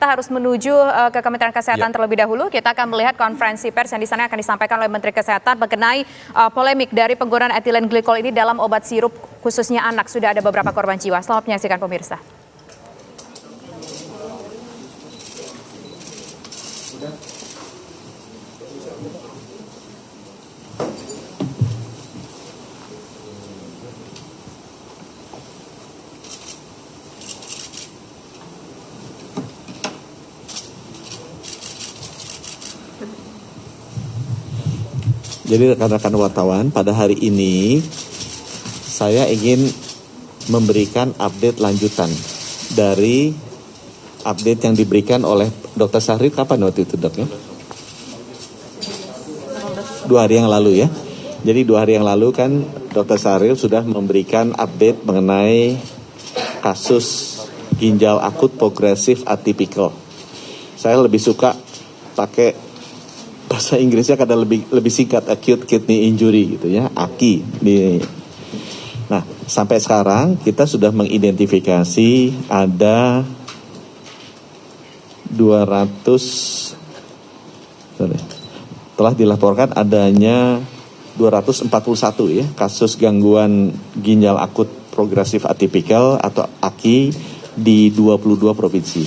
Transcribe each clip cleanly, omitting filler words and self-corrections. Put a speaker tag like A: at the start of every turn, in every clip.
A: kita harus menuju ke Kementerian Kesehatan terlebih dahulu. Kita akan melihat konferensi pers yang di sana akan disampaikan oleh Menteri Kesehatan mengenai polemik dari penggunaan etilen glikol ini dalam obat sirup khususnya anak. Sudah ada beberapa korban jiwa. Selamat menyaksikan pemirsa.
B: Jadi rekan-rekan wartawan, pada hari ini saya ingin memberikan update lanjutan dari update yang diberikan oleh Dr. Syahrir. Kapan waktu itu, Dok? Ya? 2 hari yang lalu ya. Jadi 2 hari yang lalu kan Dr. Syahrir sudah memberikan update mengenai kasus ginjal akut progresif atipikal. Saya lebih suka pakai bahasa Inggrisnya karena lebih singkat, acute kidney injury gitu ya, AKI. Nah, sampai sekarang kita sudah mengidentifikasi ada 200, telah dilaporkan adanya 241 ya kasus gangguan ginjal akut progresif atipikal atau AKI di 22 provinsi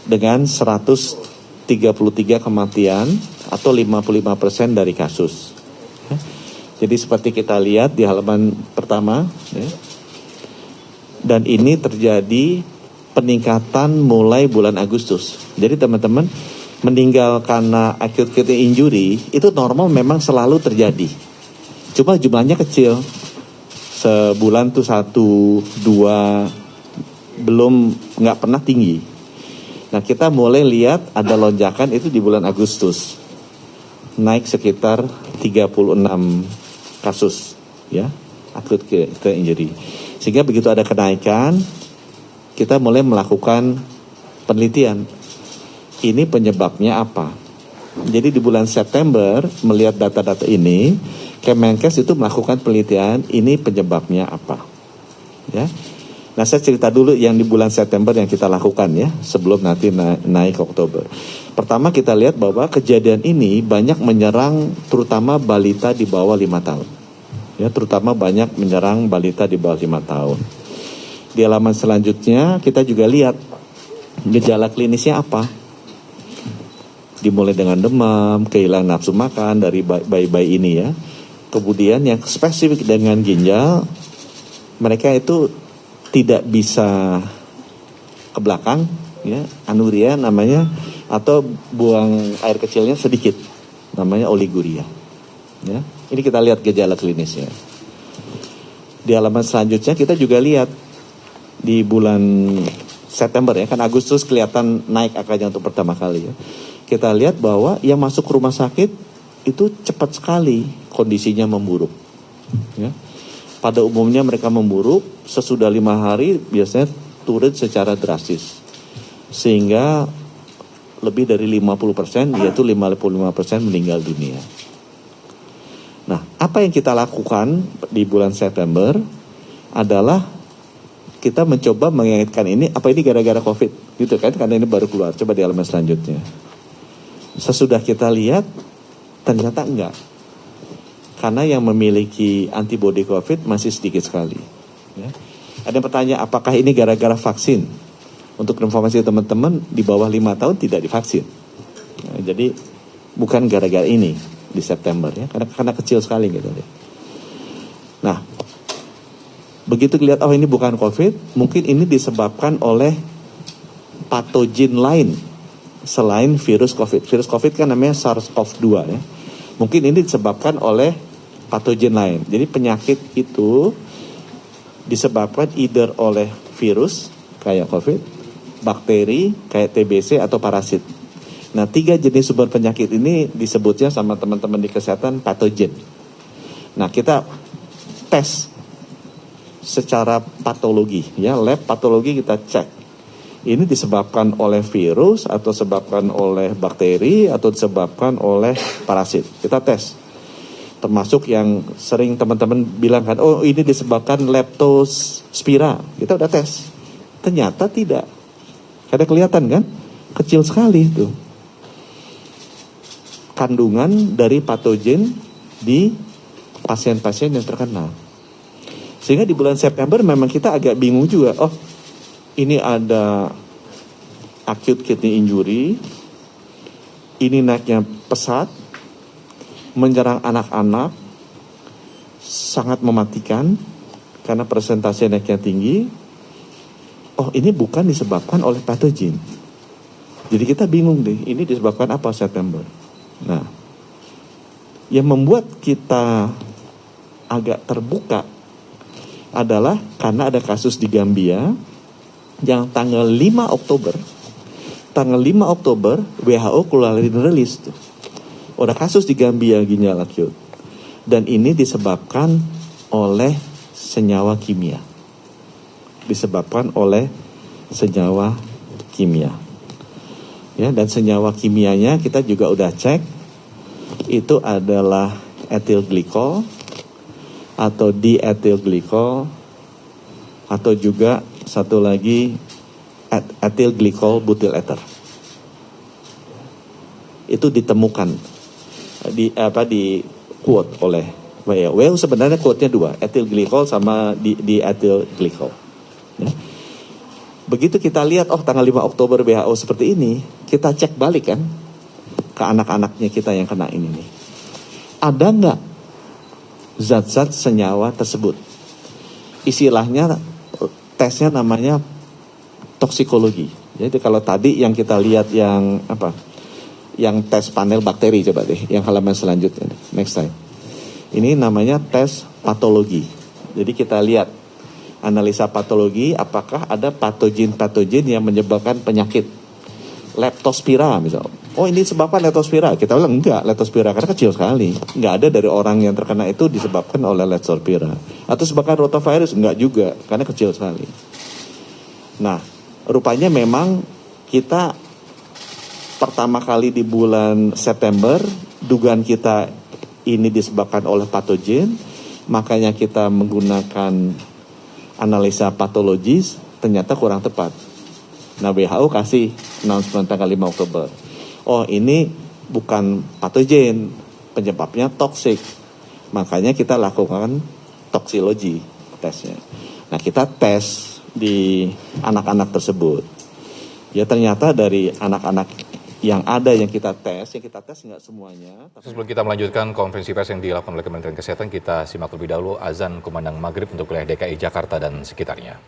B: dengan 133 kematian atau 55% dari kasus. Jadi seperti kita lihat di halaman pertama, ya, dan ini terjadi peningkatan mulai bulan Agustus. Jadi teman-teman, meninggal karena acute kidney injury itu normal memang selalu terjadi. Cuma jumlahnya kecil. Sebulan tuh 1, 2, belum nggak pernah tinggi. Nah, kita mulai lihat ada lonjakan itu di bulan Agustus. Naik sekitar 36 kasus ya, acute kidney injury. Sehingga begitu ada kenaikan, kita mulai melakukan penelitian. Ini penyebabnya apa? Jadi di bulan September melihat data-data ini, Kemenkes itu melakukan penelitian ini penyebabnya apa. Ya. Nah, saya cerita dulu yang di bulan September yang kita lakukan ya, sebelum nanti naik ke Oktober. Pertama kita lihat bahwa kejadian ini banyak menyerang terutama balita di bawah 5 tahun. Ya, terutama banyak menyerang balita di bawah 5 tahun. Di halaman selanjutnya kita juga lihat gejala klinisnya apa. Dimulai dengan demam, kehilangan nafsu makan dari bayi-bayi ini ya. Kemudian yang spesifik dengan ginjal, mereka itu tidak bisa ke belakang, ya, anuria namanya, atau buang air kecilnya sedikit, namanya oliguria. Ya, ini kita lihat gejala klinisnya. Di halaman selanjutnya kita juga lihat di bulan September ya, kan Agustus kelihatan naik angkanya untuk pertama kali ya. Kita lihat bahwa yang masuk ke rumah sakit itu cepat sekali kondisinya memburuk. Ya. Pada umumnya mereka memburuk, sesudah 5 hari biasanya turun secara drastis. Sehingga lebih dari 50%, yaitu 55% meninggal dunia. Nah, apa yang kita lakukan di bulan September adalah kita mencoba mengingatkan ini, apa ini gara-gara COVID? Gitu kan, karena ini baru keluar. Coba di halaman selanjutnya. Sesudah kita lihat, ternyata enggak. Karena yang memiliki antibodi COVID masih sedikit sekali. Ya. Ada yang bertanya, apakah ini gara-gara vaksin? Untuk informasi teman-teman, di bawah 5 tahun tidak divaksin. Nah, jadi bukan gara-gara ini di September ya, karena kecil sekali gitu ya. Nah, begitu lihat oh ini bukan COVID, mungkin ini disebabkan oleh patogen lain selain virus COVID. Virus COVID kan namanya SARS-CoV-2 ya. Mungkin ini disebabkan oleh patogen lain. Jadi penyakit itu disebabkan either oleh virus kayak COVID, bakteri kayak TBC atau parasit. Nah, 3 jenis sumber penyakit ini disebutnya sama teman-teman di kesehatan patogen. Nah, kita tes secara patologi ya, lab patologi kita cek. Ini disebabkan oleh virus atau disebabkan oleh bakteri atau disebabkan oleh parasit. Kita tes. Termasuk yang sering teman-teman bilang kan, oh ini disebabkan leptospira. Kita udah tes. Ternyata tidak. Karena kelihatan kan? kecil sekali itu kandungan dari patogen di pasien-pasien yang terkena. Sehingga di bulan September memang kita agak bingung juga. Oh, ini ada acute kidney injury, ini naiknya pesat, menyerang anak-anak, sangat mematikan karena persentase naiknya tinggi. Oh, ini bukan disebabkan oleh patogen. Jadi kita bingung deh, ini disebabkan apa September? Nah, yang membuat kita agak terbuka adalah karena ada kasus di Gambia yang tanggal 5 Oktober WHO keluarin rilis tuh. Ada kasus di Gambia ginjal akut. Dan ini disebabkan oleh senyawa kimia. Ya, dan senyawa kimianya kita juga udah cek, itu adalah etil glikol atau dietil glikol atau juga satu lagi etil glikol butyl ether. Itu ditemukan di quote oleh WHO. Sebenarnya quote-nya dua, etil glikol sama dietil glikol. Ya. Begitu kita lihat, oh tanggal 5 Oktober WHO seperti ini, kita cek balik kan ke anak-anaknya kita yang kena ini nih. Ada nggak zat-zat senyawa tersebut? Istilahnya tesnya namanya toksikologi. Jadi kalau tadi yang kita lihat yang apa? Yang tes panel bakteri, coba deh, yang halaman selanjutnya. Next time. Ini namanya tes patologi. Jadi kita lihat analisa patologi, apakah ada patogen-patogen yang menyebabkan penyakit. Leptospira misalnya. Oh, ini disebabkan leptospira. Kita bilang enggak, leptospira karena kecil sekali. Enggak ada dari orang yang terkena itu disebabkan oleh leptospira. Atau disebabkan rotavirus, enggak juga, karena kecil sekali. Nah, rupanya memang kita pertama kali di bulan September, dugaan kita ini disebabkan oleh patogen, makanya kita menggunakan analisa patologis, ternyata kurang tepat. Nah, WHO kasih announcement tanggal 5 Oktober. Oh, ini bukan patogen, penyebabnya toksik. Makanya kita lakukan toksikologi tesnya. Nah, kita tes di anak-anak tersebut. Ya, ternyata dari anak-anak yang kita tes nggak semuanya.
C: Sebelum kita melanjutkan konferensi pers yang dilakukan oleh Kementerian Kesehatan, kita simak lebih dahulu azan kumandang maghrib untuk wilayah DKI Jakarta dan sekitarnya.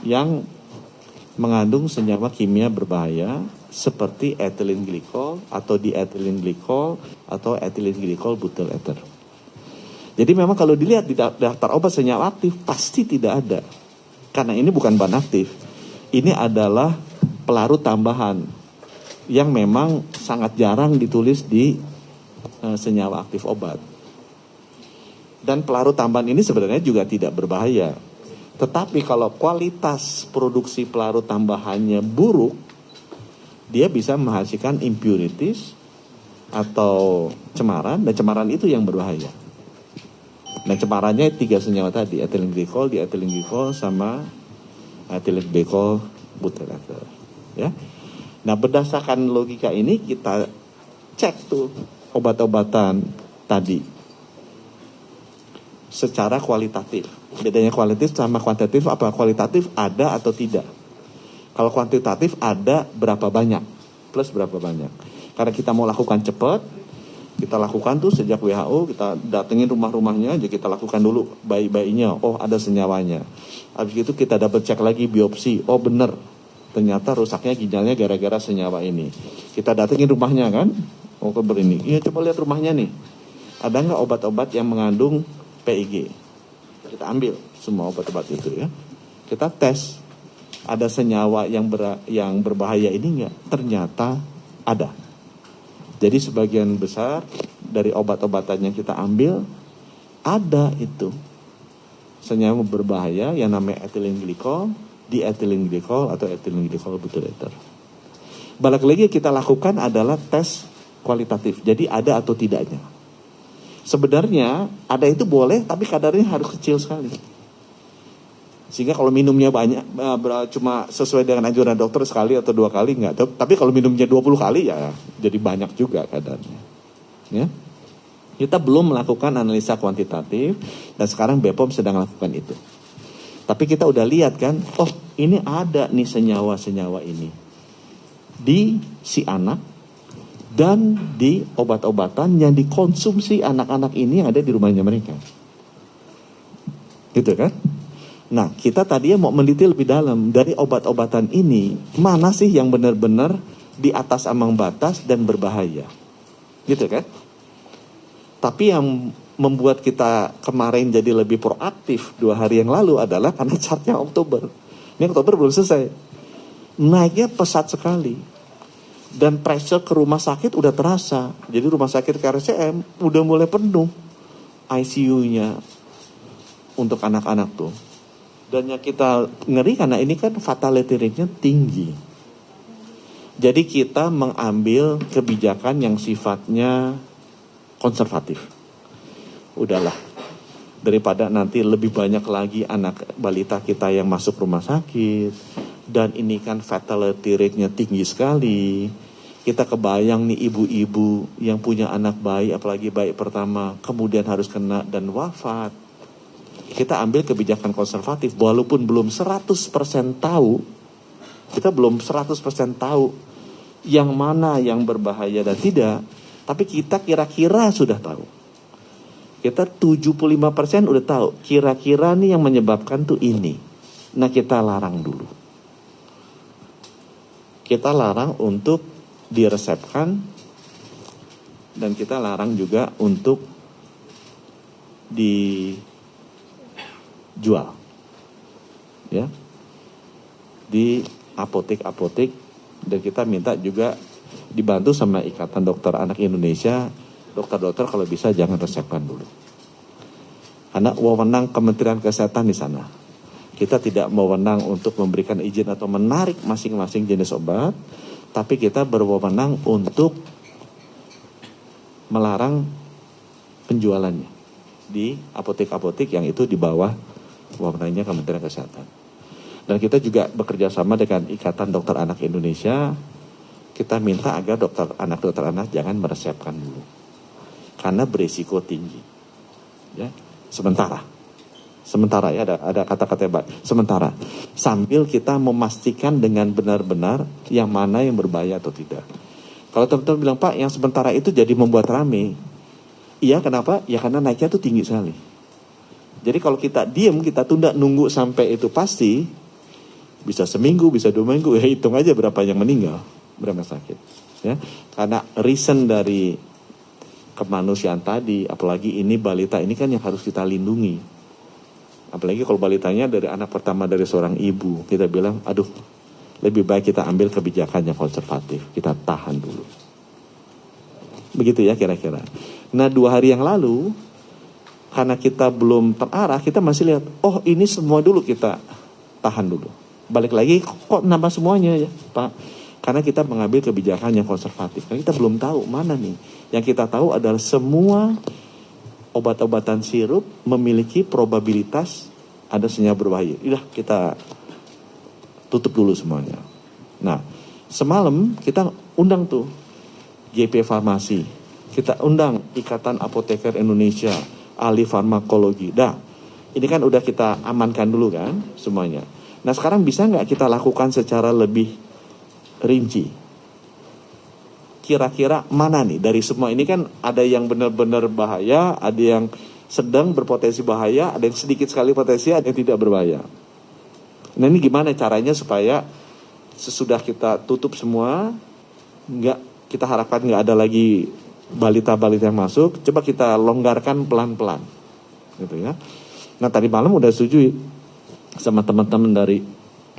B: Yang mengandung senyawa kimia berbahaya seperti ethylene glycol atau diethylene glycol atau ethylene glycol butyl ether. Jadi memang kalau dilihat di daftar obat senyawa aktif pasti tidak ada. Karena ini bukan bahan aktif. Ini adalah pelarut tambahan yang memang sangat jarang ditulis di senyawa aktif obat. Dan pelarut tambahan ini sebenarnya juga tidak berbahaya. Tetapi kalau kualitas produksi pelarut tambahannya buruk, dia bisa menghasilkan impurities atau cemaran, dan cemaran itu yang berbahaya. Nah, cemarannya 3 senyawa tadi, ethylene glycol, diethylene glycol, sama ethylene glycol butyl ether. Ya. Nah, berdasarkan logika ini kita cek tuh obat-obatan tadi secara kualitatif. Bedanya kualitatif sama kuantitatif apa? Kualitatif ada atau tidak. Kalau kuantitatif ada berapa banyak, plus berapa banyak. Karena kita mau lakukan cepat, kita lakukan tuh sejak WHO, kita datengin rumah-rumahnya aja, kita lakukan dulu bayi-bayinya, oh ada senyawanya. Habis itu kita double cek lagi biopsi, oh bener, ternyata rusaknya ginjalnya gara-gara senyawa ini. Kita datengin rumahnya kan, oh keber ini, iya coba lihat rumahnya nih, ada nggak obat-obat yang mengandung PIG? Kita ambil semua obat-obat itu ya, kita tes, ada senyawa yang berbahaya ini nggak? Ternyata ada. Jadi sebagian besar dari obat-obatan yang kita ambil ada itu senyawa berbahaya yang namanya ethylene glycol, diethylene glycol atau ethylene glycol butyl ether. Balik lagi kita lakukan adalah tes kualitatif. Jadi ada atau tidaknya. Sebenarnya ada itu boleh, tapi kadarnya harus kecil sekali. Sehingga kalau minumnya banyak, cuma sesuai dengan anjuran dokter sekali atau 2 kali enggak. Tapi kalau minumnya 20 kali ya jadi banyak juga kadarnya. Ya. Kita belum melakukan analisa kuantitatif dan sekarang BPOM sedang melakukan itu. Tapi kita udah lihat kan, oh ini ada nih senyawa-senyawa ini di si anak dan di obat-obatan yang dikonsumsi anak-anak ini yang ada di rumahnya mereka. Gitu kan? Nah, kita tadinya mau meneliti lebih dalam dari obat-obatan ini, mana sih yang benar-benar di atas ambang batas dan berbahaya. Gitu kan? Tapi yang membuat kita kemarin jadi lebih proaktif 2 hari yang lalu adalah karena chartnya Oktober. Ini Oktober belum selesai. Naiknya pesat sekali. Dan pressure ke rumah sakit udah terasa. Jadi rumah sakit KRCM udah mulai penuh ICU-nya untuk anak-anak tuh. Dan yang kita ngeri karena ini kan fatality rate-nya tinggi. Jadi kita mengambil kebijakan yang sifatnya konservatif. Udahlah, daripada nanti lebih banyak lagi anak balita kita yang masuk rumah sakit, dan ini kan fatality rate-nya tinggi sekali. Kita kebayang nih ibu-ibu yang punya anak bayi, apalagi bayi pertama, kemudian harus kena dan wafat. Kita ambil kebijakan konservatif, walaupun belum 100% tahu, kita belum 100% tahu yang mana yang berbahaya dan tidak, tapi kita kira-kira sudah tahu. Kita 75% udah tahu, kira-kira nih yang menyebabkan tuh ini. Nah kita larang dulu. Kita larang untuk diresepkan, dan kita larang juga untuk dijual. Ya. Di apotek-apotek, dan kita minta juga dibantu sama Ikatan Dokter Anak Indonesia, dokter-dokter kalau bisa jangan resepkan dulu. Karena wewenang Kementerian Kesehatan di sana. Kita tidak mewenang untuk memberikan izin atau menarik masing-masing jenis obat, tapi kita berwewenang untuk melarang penjualannya di apotek-apotek yang itu di bawah wewenangnya Kementerian Kesehatan. Dan kita juga bekerja sama dengan Ikatan Dokter Anak Indonesia. Kita minta agar dokter anak jangan meresepkan dulu, karena berisiko tinggi. Ya, sementara ya ada kata-kata baik. Sementara, sambil kita memastikan dengan benar-benar yang mana yang berbahaya atau tidak. Kalau teman-teman bilang, Pak, yang sementara itu jadi membuat rame. Iya, kenapa? Ya karena naiknya itu tinggi sekali. Jadi kalau kita diem, kita tunda nunggu sampai itu pasti, bisa seminggu, bisa 2 minggu, ya hitung aja berapa yang meninggal, berapa sakit. Ya, karena reason dari kemanusiaan tadi, apalagi ini balita ini kan yang harus kita lindungi. Apalagi kalau balitanya dari anak pertama dari seorang ibu, kita bilang, aduh, lebih baik kita ambil kebijakan yang konservatif, kita tahan dulu. Begitu ya kira-kira. Nah 2 hari yang lalu, karena kita belum terarah, kita masih lihat, oh ini semua dulu kita tahan dulu. Balik lagi, kok nambah semuanya ya Pak? Karena kita mengambil kebijakan yang konservatif. Karena kita belum tahu mana nih. Yang kita tahu adalah semua obat-obatan sirup memiliki probabilitas ada senyawa berbahaya. Udah kita tutup dulu semuanya. Nah, semalam kita undang tuh GP Farmasi. Kita undang Ikatan Apoteker Indonesia, ahli farmakologi. Dah, ini kan udah kita amankan dulu kan semuanya. Nah sekarang bisa nggak kita lakukan secara lebih rinci? Kira-kira mana nih dari semua ini kan ada yang benar-benar bahaya, ada yang sedang berpotensi bahaya, ada yang sedikit sekali potensi, ada yang tidak berbahaya. Nah ini gimana caranya supaya sesudah kita tutup semua, kita harapkan nggak ada lagi balita-balita yang masuk, coba kita longgarkan pelan-pelan, gitu ya. Nah tadi malam udah setuju sama teman-teman dari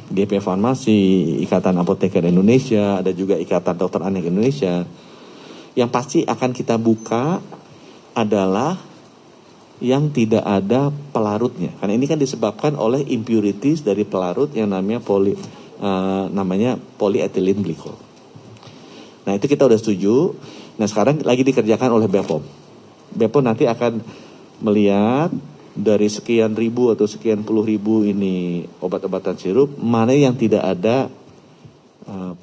B: GP Farmasi, Ikatan Apoteker Indonesia, ada juga Ikatan Dokter Anak Indonesia. Yang pasti akan kita buka adalah yang tidak ada pelarutnya. Karena ini kan disebabkan oleh impurities dari pelarut yang namanya polyethylene glycol. Nah itu kita udah setuju. Nah sekarang lagi dikerjakan oleh BPOM. BPOM nanti akan melihat dari sekian ribu atau sekian puluh ribu ini obat-obatan sirup, mana yang tidak ada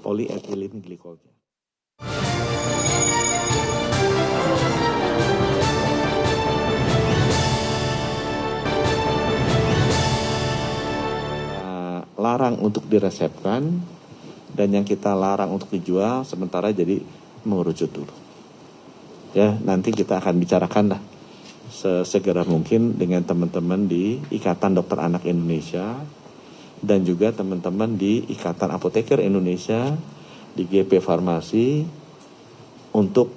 B: polyethylene glicolnya. Larang untuk diresepkan, dan yang kita larang untuk dijual sementara jadi mengerucut dulu. Ya, nanti kita akan bicarakan lah sesegera mungkin dengan teman-teman di Ikatan Dokter Anak Indonesia dan juga teman-teman di Ikatan Apoteker Indonesia, di GP Farmasi, untuk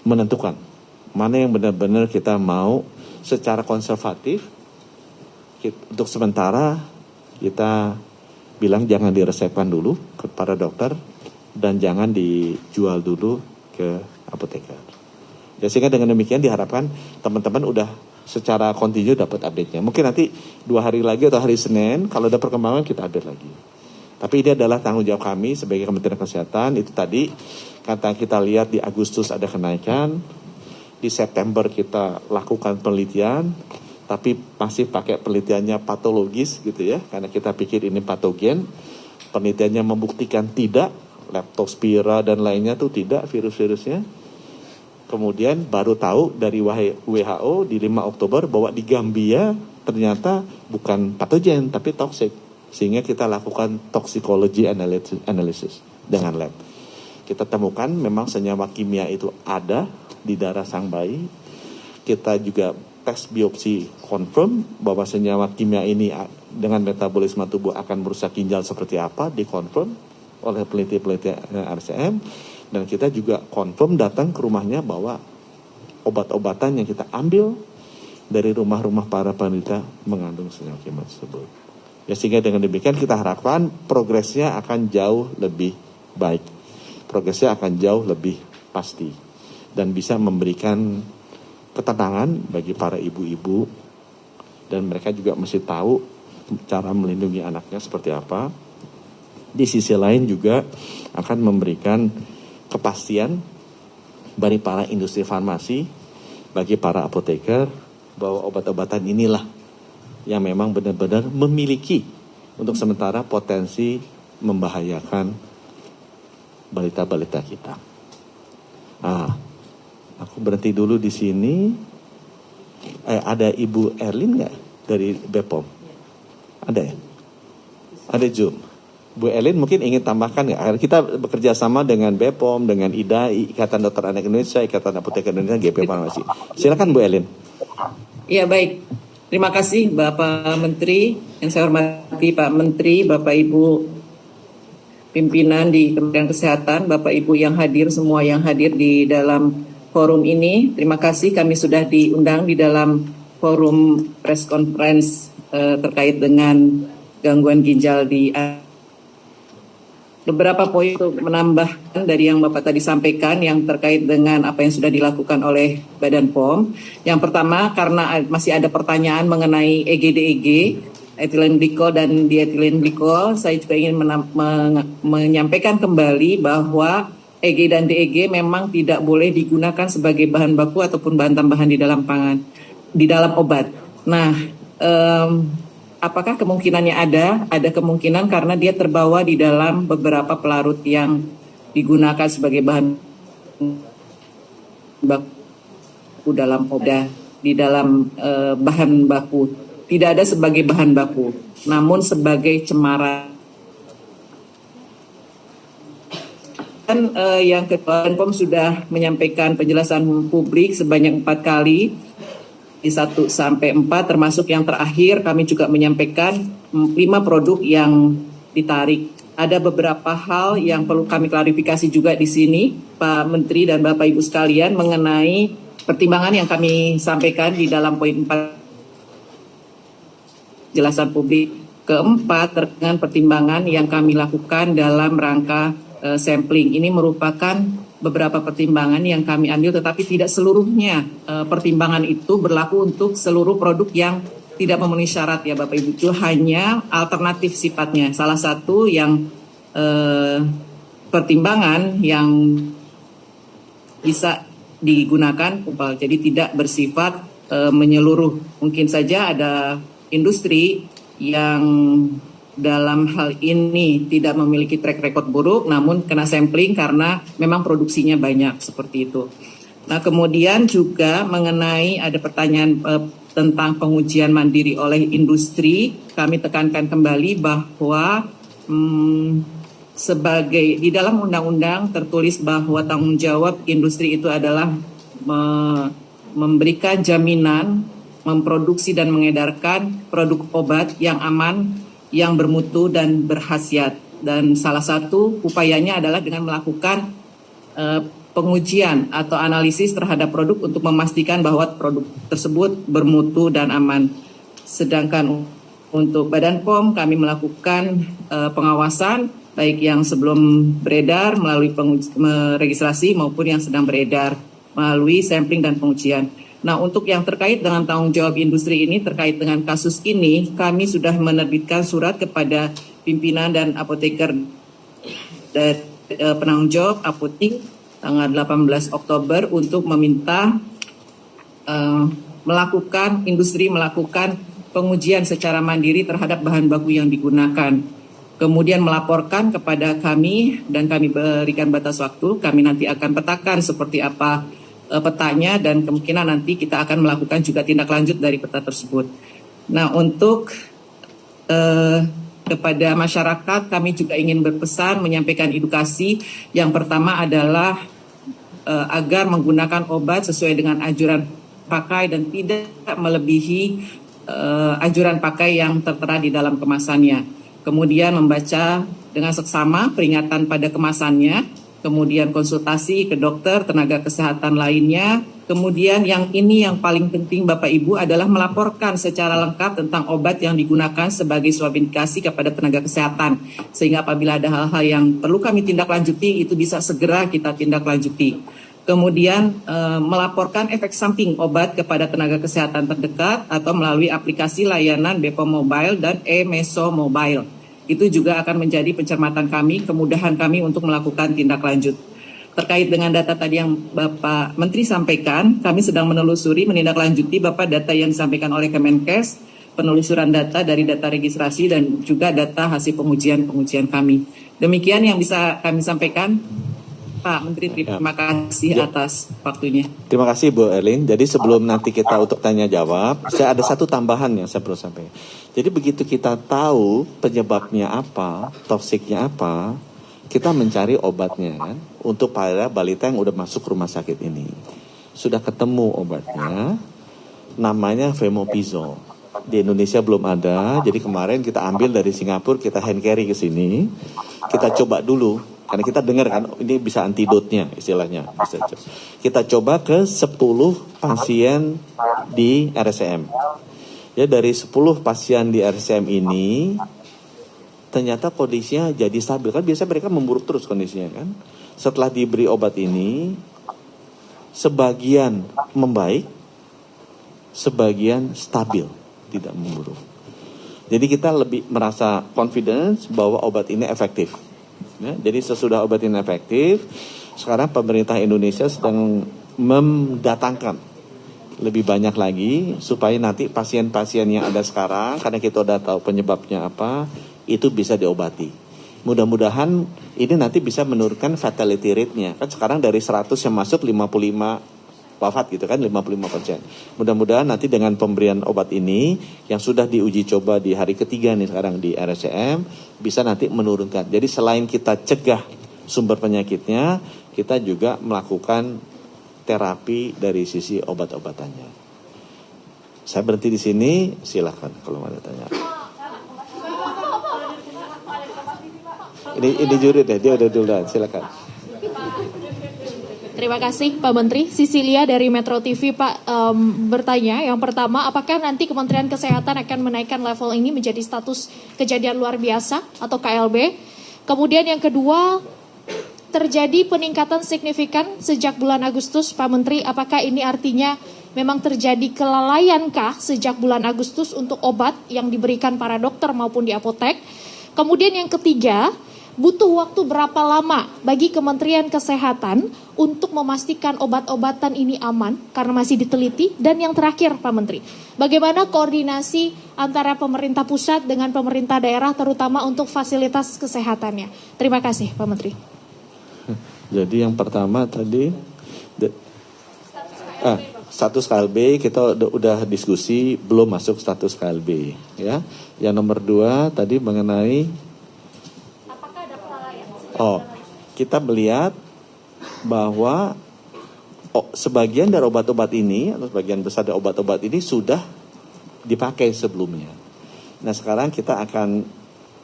B: menentukan mana yang benar-benar kita mau secara konservatif. Untuk sementara kita bilang jangan diresepkan dulu kepada dokter dan jangan dijual dulu ke apoteker. Ya, sehingga dengan demikian diharapkan teman-teman udah secara kontinu dapat update-nya. Mungkin nanti 2 hari lagi atau hari Senin kalau ada perkembangan kita update lagi. Tapi ini adalah tanggung jawab kami sebagai Kementerian Kesehatan. Itu tadi kata kita lihat di Agustus ada kenaikan, di September kita lakukan penelitian, tapi masih pakai penelitiannya patologis gitu ya, karena kita pikir ini patogen. Penelitiannya membuktikan tidak, leptospira dan lainnya tuh tidak virus-virusnya. Kemudian baru tahu dari WHO di 5 Oktober bahwa di Gambia ternyata bukan patogen tapi toksik. Sehingga kita lakukan toxicology analysis dengan lab. Kita temukan memang senyawa kimia itu ada di darah sang bayi. Kita juga tes biopsi confirm bahwa senyawa kimia ini dengan metabolisme tubuh akan merusak ginjal seperti apa, dikonfirm oleh peneliti-peneliti RCM. Dan kita juga confirm datang ke rumahnya bahwa obat-obatan yang kita ambil dari rumah-rumah para peneliti mengandung senyawa kimia tersebut. Ya, sehingga dengan demikian kita harapkan progresnya akan jauh lebih baik, progresnya akan jauh lebih pasti, dan bisa memberikan ketenangan bagi para ibu-ibu, dan mereka juga mesti tahu cara melindungi anaknya seperti apa. Di sisi lain juga akan memberikan kepastian bagi para industri farmasi, bagi para apoteker, bahwa obat-obatan inilah yang memang benar-benar memiliki untuk sementara potensi membahayakan balita-balita kita. Aku berhenti dulu di sini. Ada Ibu Erlin nggak dari BPOM? Ada ya? Ada Zoom. Bu Erlin mungkin ingin tambahkan nggak? Karena kita bekerja sama dengan BPOM, dengan IDAI, Ikatan Dokter Anak Indonesia, Ikatan Apoteker Indonesia, GP Farmasi. Silakan Bu Erlin.
D: Ya, baik. Terima kasih Bapak Menteri. Yang saya hormati Pak Menteri, Bapak Ibu pimpinan di Kementerian Kesehatan, Bapak Ibu yang hadir, semua yang hadir di dalam forum ini. Terima kasih kami sudah diundang di dalam forum press conference terkait dengan gangguan ginjal di beberapa poin untuk menambahkan dari yang Bapak tadi sampaikan yang terkait dengan apa yang sudah dilakukan oleh Badan POM. Yang pertama, karena masih ada pertanyaan mengenai EG-DEG, ethylene glycol dan diethylene glycol, saya juga ingin menyampaikan kembali bahwa EG dan DEG memang tidak boleh digunakan sebagai bahan baku ataupun bahan tambahan di dalam pangan, di dalam obat. Nah, apakah kemungkinannya ada? Ada kemungkinan karena dia terbawa di dalam beberapa pelarut yang digunakan sebagai bahan baku dalam obat, di dalam bahan baku. Tidak ada sebagai bahan baku, namun sebagai cemaran. Dan yang kedua, POM sudah menyampaikan penjelasan publik sebanyak 4 kali, di 1 sampai 4, termasuk yang terakhir kami juga menyampaikan 5 produk yang ditarik. Ada beberapa hal yang perlu kami klarifikasi juga di sini, Pak Menteri dan Bapak Ibu sekalian, mengenai pertimbangan yang kami sampaikan di dalam poin 4 jelasan publik. Keempat, terkait dengan pertimbangan yang kami lakukan dalam rangka sampling. Ini merupakan beberapa pertimbangan yang kami ambil, tetapi tidak seluruhnya pertimbangan itu berlaku untuk seluruh produk yang tidak memenuhi syarat ya Bapak Ibu. Itu hanya alternatif sifatnya. Salah satu yang pertimbangan yang bisa digunakan, jadi tidak bersifat menyeluruh. Mungkin saja ada industri yang dalam hal ini tidak memiliki track record buruk, namun kena sampling karena memang produksinya banyak seperti itu. Nah, kemudian juga mengenai ada pertanyaan tentang pengujian mandiri oleh industri, kami tekankan kembali bahwa sebagai di dalam undang-undang tertulis bahwa tanggung jawab industri itu adalah memberikan jaminan memproduksi dan mengedarkan produk obat yang aman, yang bermutu dan berkhasiat. Dan salah satu upayanya adalah dengan melakukan pengujian atau analisis terhadap produk untuk memastikan bahwa produk tersebut bermutu dan aman. Sedangkan untuk Badan POM kami melakukan pengawasan baik yang sebelum beredar melalui registrasi maupun yang sedang beredar melalui sampling dan pengujian. Nah, untuk yang terkait dengan tanggung jawab industri ini, terkait dengan kasus ini, kami sudah menerbitkan surat kepada pimpinan dan apoteker dan penanggung jawab apotik tanggal 18 Oktober untuk meminta industri melakukan pengujian secara mandiri terhadap bahan baku yang digunakan. Kemudian melaporkan kepada kami dan kami berikan batas waktu, kami nanti akan petakan seperti apa petanya dan kemungkinan nanti kita akan melakukan juga tindak lanjut dari peta tersebut. Nah, untuk kepada masyarakat kami juga ingin berpesan menyampaikan edukasi. Yang pertama adalah agar menggunakan obat sesuai dengan anjuran pakai dan tidak melebihi anjuran pakai yang tertera di dalam kemasannya. Kemudian membaca dengan seksama peringatan pada kemasannya, kemudian konsultasi ke dokter, tenaga kesehatan lainnya. Kemudian yang paling penting Bapak Ibu adalah melaporkan secara lengkap tentang obat yang digunakan sebagai swab indikasi kepada tenaga kesehatan. Sehingga apabila ada hal-hal yang perlu kami tindak lanjuti, itu bisa segera kita tindak lanjuti. Kemudian melaporkan efek samping obat kepada tenaga kesehatan terdekat atau melalui aplikasi layanan BPOM Mobile dan eMeso Mobile. Itu juga akan menjadi pencermatan kami, kemudahan kami untuk melakukan tindak lanjut. Terkait dengan data tadi yang Bapak Menteri sampaikan, kami sedang menelusuri, menindaklanjuti Bapak data yang disampaikan oleh Kemenkes, penelusuran data dari data registrasi dan juga data hasil pengujian kami. Demikian yang bisa kami sampaikan. Pak Menteri, terima kasih atas waktunya.
B: Terima kasih Bu Erlin. Jadi sebelum nanti kita untuk tanya jawab, saya ada satu tambahan yang saya perlu sampaikan. Jadi begitu kita tahu penyebabnya apa, toksiknya apa, kita mencari obatnya kan, untuk para balita yang udah masuk rumah sakit ini. Sudah ketemu obatnya, namanya Femopizol. Di Indonesia belum ada, jadi kemarin kita ambil dari Singapura, kita hand carry ke sini, kita coba dulu. Karena kita dengar kan, ini bisa antidotnya istilahnya. Kita coba ke 10 pasien di RSCM. Ya, dari 10 pasien di RSCM ini, ternyata kondisinya jadi stabil. Kan biasanya mereka memburuk terus kondisinya kan. Setelah diberi obat ini, sebagian membaik, sebagian stabil, tidak memburuk. Jadi kita lebih merasa confidence bahwa obat ini efektif. Ya, jadi sesudah obat ini efektif, sekarang pemerintah Indonesia sedang mendatangkan lebih banyak lagi supaya nanti pasien-pasien yang ada sekarang, karena kita udah tahu penyebabnya apa, itu bisa diobati. Mudah-mudahan ini nanti bisa menurunkan fatality rate-nya. Kan sekarang dari 100 yang masuk 55 wafat gitu kan, 55%. Mudah-mudahan nanti dengan pemberian obat ini yang sudah diuji coba di hari ketiga nih sekarang di RSCM bisa nanti menurunkan. Jadi selain kita cegah sumber penyakitnya, kita juga melakukan terapi dari sisi obat-obatannya. Saya berhenti di sini, silakan kalau ada tanya. Ini juri deh, dia udah duluan, silakan.
E: Terima kasih Pak Menteri. Sisilia dari Metro TV Pak bertanya, yang pertama, apakah nanti Kementerian Kesehatan akan menaikkan level ini menjadi status kejadian luar biasa atau KLB? Kemudian yang kedua, terjadi peningkatan signifikan sejak bulan Agustus Pak Menteri, apakah ini artinya memang terjadi kelalaiankah sejak bulan Agustus untuk obat yang diberikan para dokter maupun di apotek? Kemudian yang ketiga, butuh waktu berapa lama bagi Kementerian Kesehatan untuk memastikan obat-obatan ini aman karena masih diteliti? Dan yang terakhir Pak Menteri, bagaimana koordinasi antara pemerintah pusat dengan pemerintah daerah terutama untuk fasilitas kesehatannya? Terima kasih Pak Menteri.
B: Jadi yang pertama tadi status KLB kita udah diskusi, belum masuk status KLB ya. Yang nomor 2 tadi mengenai
E: Apakah ada kelalaian?
B: kita melihat bahwa sebagian dari obat-obat ini atau sebagian besar dari obat-obat ini sudah dipakai sebelumnya. Nah sekarang kita akan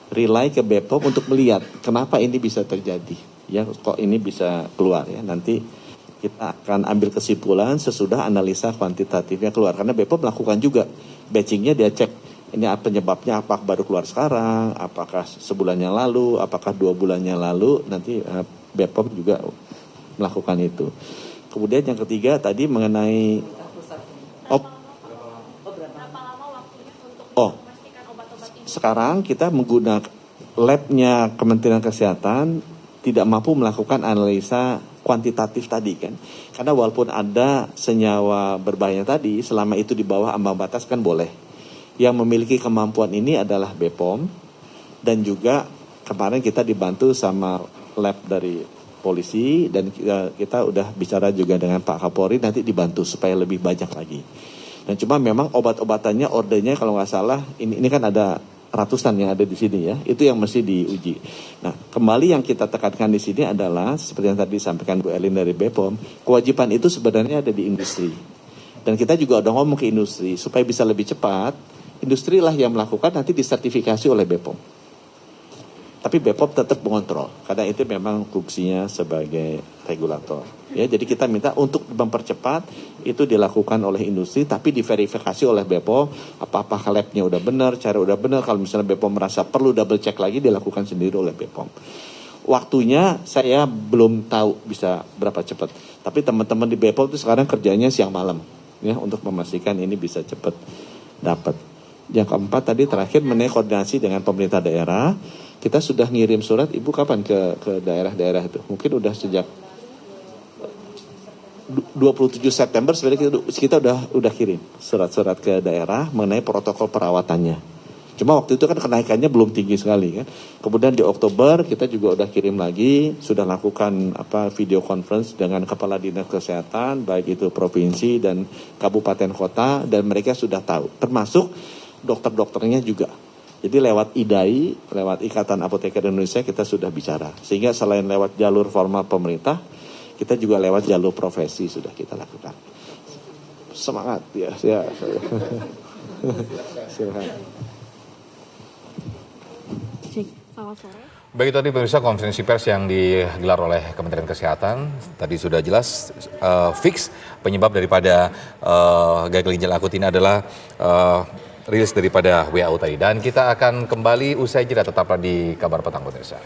B: rely ke BPOM untuk melihat kenapa ini bisa terjadi, ya kok ini bisa keluar ya. Nanti kita akan ambil kesimpulan sesudah analisa kuantitatifnya keluar, karena BPOM melakukan juga batchingnya, dia cek ini apa penyebabnya, apakah baru keluar sekarang, apakah sebulan yang lalu, apakah 2 bulan yang lalu, nanti BPOM juga melakukan itu. Kemudian yang ketiga tadi mengenai sekarang kita menggunakan labnya Kementerian Kesehatan tidak mampu melakukan analisa kuantitatif tadi kan, karena walaupun ada senyawa berbahaya tadi, selama itu di bawah ambang batas kan boleh. Yang memiliki kemampuan ini adalah BPOM, dan juga kemarin kita dibantu sama lab dari polisi, dan kita udah bicara juga dengan Pak Kapolri, nanti dibantu supaya lebih banyak lagi. Dan cuma memang obat-obatannya ordernya kalau nggak salah ini kan ada ratusan yang ada di sini ya, itu yang mesti diuji. Nah, kembali yang kita tekankan di sini adalah seperti yang tadi disampaikan Bu Elin dari BPOM, kewajiban itu sebenarnya ada di industri. Dan kita juga udah ngomong ke industri supaya bisa lebih cepat, industri lah yang melakukan, nanti disertifikasi oleh BPOM. Tapi BPOM tetap mengontrol, karena itu memang fungsinya sebagai regulator. Ya, jadi kita minta untuk mempercepat itu dilakukan oleh industri, tapi diverifikasi oleh BPOM, apa-apa labnya udah benar, cara udah benar. Kalau misalnya BPOM merasa perlu double check lagi, dilakukan sendiri oleh BPOM. Waktunya saya belum tahu bisa berapa cepat, tapi teman-teman di BPOM itu sekarang kerjanya siang malam, ya, untuk memastikan ini bisa cepat dapat. Yang keempat tadi terakhir mengenai koordinasi dengan pemerintah daerah, kita sudah ngirim surat, Ibu kapan ke daerah-daerah itu? Mungkin udah sejak 27 September sebenarnya kita udah kirim surat-surat ke daerah mengenai protokol perawatannya. Cuma waktu itu kan kenaikannya belum tinggi sekali kan. Kemudian di Oktober kita juga udah kirim lagi, sudah lakukan video conference dengan kepala dinas kesehatan baik itu provinsi dan kabupaten kota, dan mereka sudah tahu, termasuk dokter-dokternya juga. Jadi lewat IDAI, lewat Ikatan Apoteker Indonesia kita sudah bicara. Sehingga selain lewat jalur formal pemerintah, kita juga lewat jalur profesi sudah kita lakukan. Semangat ya. Silakan.
C: Baik, tadi pemirsa konferensi pers yang digelar oleh Kementerian Kesehatan tadi sudah jelas fix penyebab daripada gagal ginjal akut ini adalah rilis daripada WHO tadi. Dan kita akan kembali usai jeda, tetaplah di Kabar Petang pemirsa.